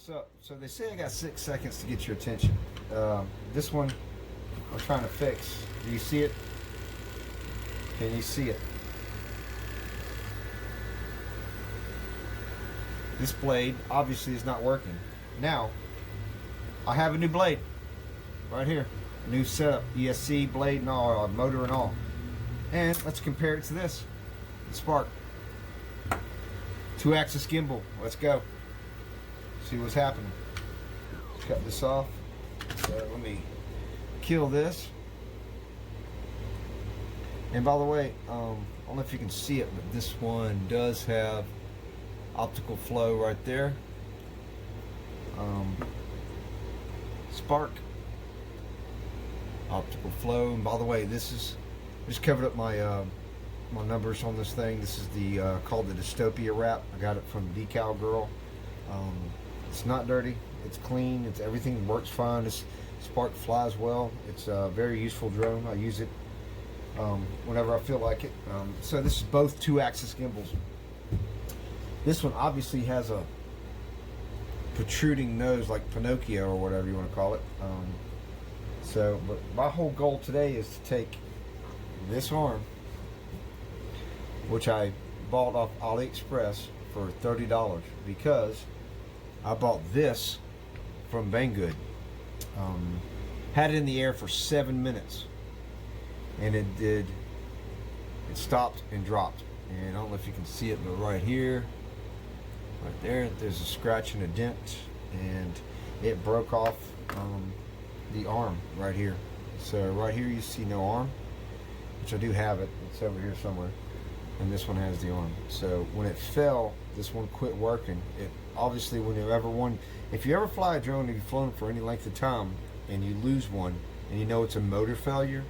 What's up? So they say I got 6 seconds to get your attention. This one I'm trying to fix. Do you see it? Can you see it? This blade obviously is not working. Now, I have a new blade right here. New setup, ESC blade and all, motor and all. And let's compare it to this. The Spark. 2-axis gimbal. Let's go. See what's happening. Let's cut this off. So let me kill this. And by the way, I don't know if you can see it, but this one does have optical flow right there. Spark. Optical flow. And by the way, this is just covered up my my numbers on this thing. This is the called the Dystopia wrap. I got it from Decal Girl. It's not dirty. It's clean. It's everything works fine. This Spark flies well. It's a very useful drone. I use it whenever I feel like it. So this is both 2-axis gimbals. This one obviously has a protruding nose like Pinocchio or whatever you want to call it. But my whole goal today is to take this arm, which I bought off AliExpress for $30 because I bought this from Banggood. Had it in the air for 7 minutes, and it stopped and dropped. And I don't know if you can see it, but right here, right there, there's a scratch and a dent, and it broke off the arm right here. So right here you see no arm, which I do have it. It's over here somewhere. And this one has the arm. So when it fell, this one quit working. It obviously, if you ever fly a drone and you've flown for any length of time and you lose one and you know it's a motor failure,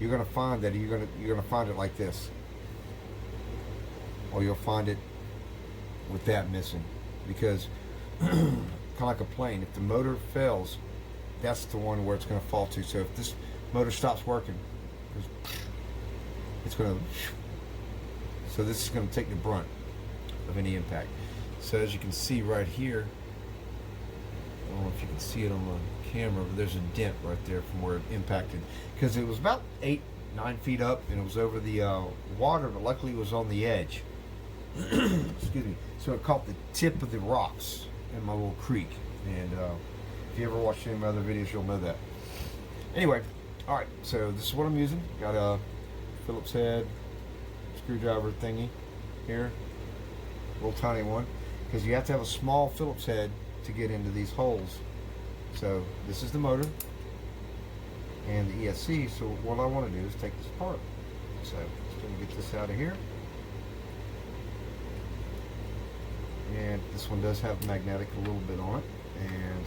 you're gonna find that you're gonna find it like this, or you'll find it with that missing, because kind of like a plane. If the motor fails, that's the one where it's gonna fall to. So if this motor stops working, it's gonna. So this is going to take the brunt of any impact. So as you can see right here, I don't know if you can see it on the camera, but there's a dent right there from where it impacted. Because it was about 8-9 feet up and it was over the water, but luckily it was on the edge. Excuse me. So it caught the tip of the rocks in my little creek. And if you ever watched any of my other videos, you'll know that. Anyway, alright, so this is what I'm using. Got a Phillips head screwdriver thingy here, little tiny one, because you have to have a small Phillips head to get into these holes. So this is the motor and the ESC. So what I want to do is take this apart. So just going to get this out of here, and this one does have magnetic a little bit on it. And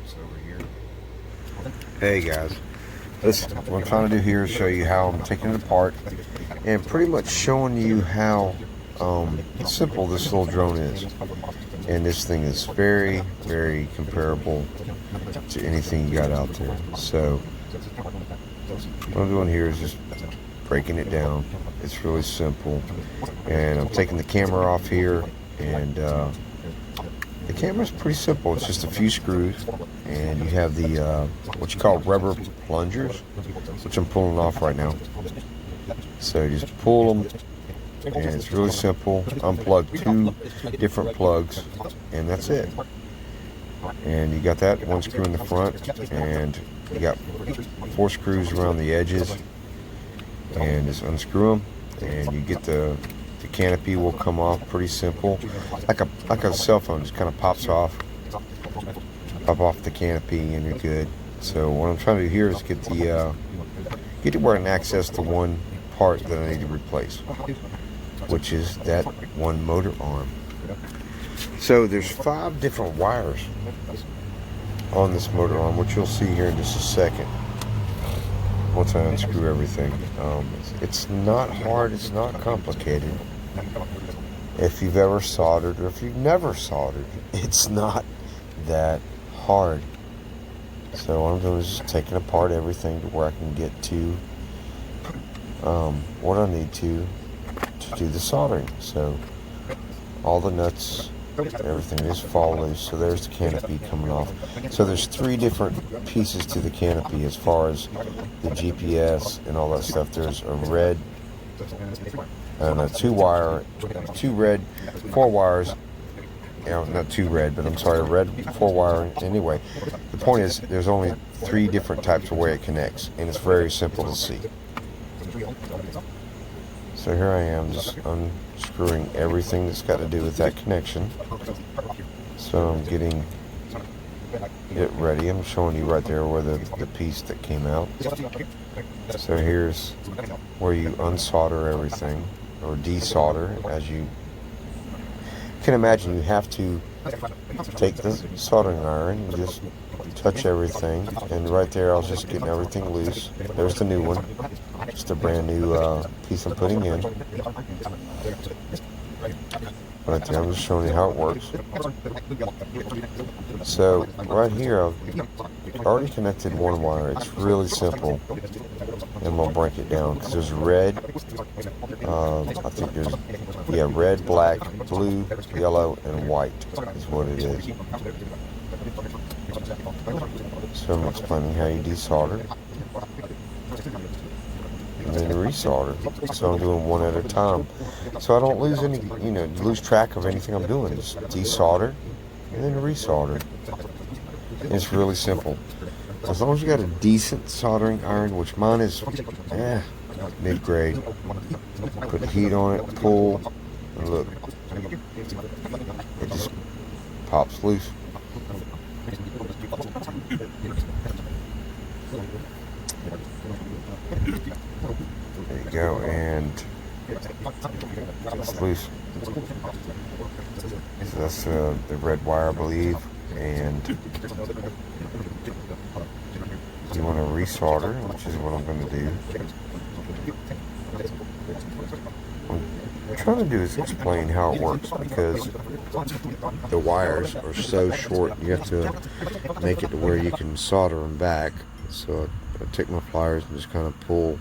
it's over here. Hey guys. What I'm trying to do here is show you how I'm taking it apart and pretty much showing you how simple this little drone is. And this thing is very, very comparable to anything you got out there. So what I'm doing here is just breaking it down. It's really simple. And I'm taking the camera off here, and the camera's pretty simple. It's just a few screws, and you have the what you call rubber plungers, which I'm pulling off right now. So you just pull them, and it's really simple. Unplug 2 different plugs, and that's it. And you got that 1 screw in the front, and you got 4 screws around the edges, and just unscrew them, and you get the canopy will come off pretty simple, like a cell phone. Just kind of pops off, pop off the canopy, and you're good. So what I'm trying to do here is get to where I can access the one part that I need to replace, which is that one motor arm. So there's 5 different wires on this motor arm, which you'll see here in just a second once I unscrew everything. It's not hard, it's not complicated. If you've ever soldered, or if you've never soldered, it's not that hard. So what I'm doing is just taking apart everything to where I can get to what I need to do the soldering. So all the nuts everything just fall loose. So there's the canopy coming off. So there's 3 different pieces to the canopy as far as the GPS and all that stuff. There's a red and a 2 red, 4 wires. Not 2 red, but I'm sorry, a red 4 wire. Anyway, the point is there's only 3 different types of way it connects, and it's very simple to see. So here I am just unscrewing everything that's got to do with that connection. So I'm getting it ready. I'm showing you right there where the piece that came out. So here's where you unsolder everything, or desolder, as you can imagine. You have to take the soldering iron and just touch everything, and right there I was just getting everything loose. There's the new one, just a brand new piece I'm putting in. Right there, I'm just showing you how it works. So right here I've already connected 1 wire. It's really simple, and I'm going to break it down because there's red, I think there's, red, black, blue, yellow, and white is what it is. So I'm explaining how you desolder and then resolder. So I'm doing one at a time, so I don't lose any, lose track of anything I'm doing. Just desolder and then resolder. It's really simple. As long as you got a decent soldering iron, which mine is mid-grade. Put heat on it, pull, and look, it just pops loose. There you go, and it's loose. So that's the red wire, I believe, and you want to resolder, which is what I'm going to do. What I'm trying to do is explain how it works, because the wires are so short. You have to make it to where you can solder them back. So I take my pliers and just kind of pull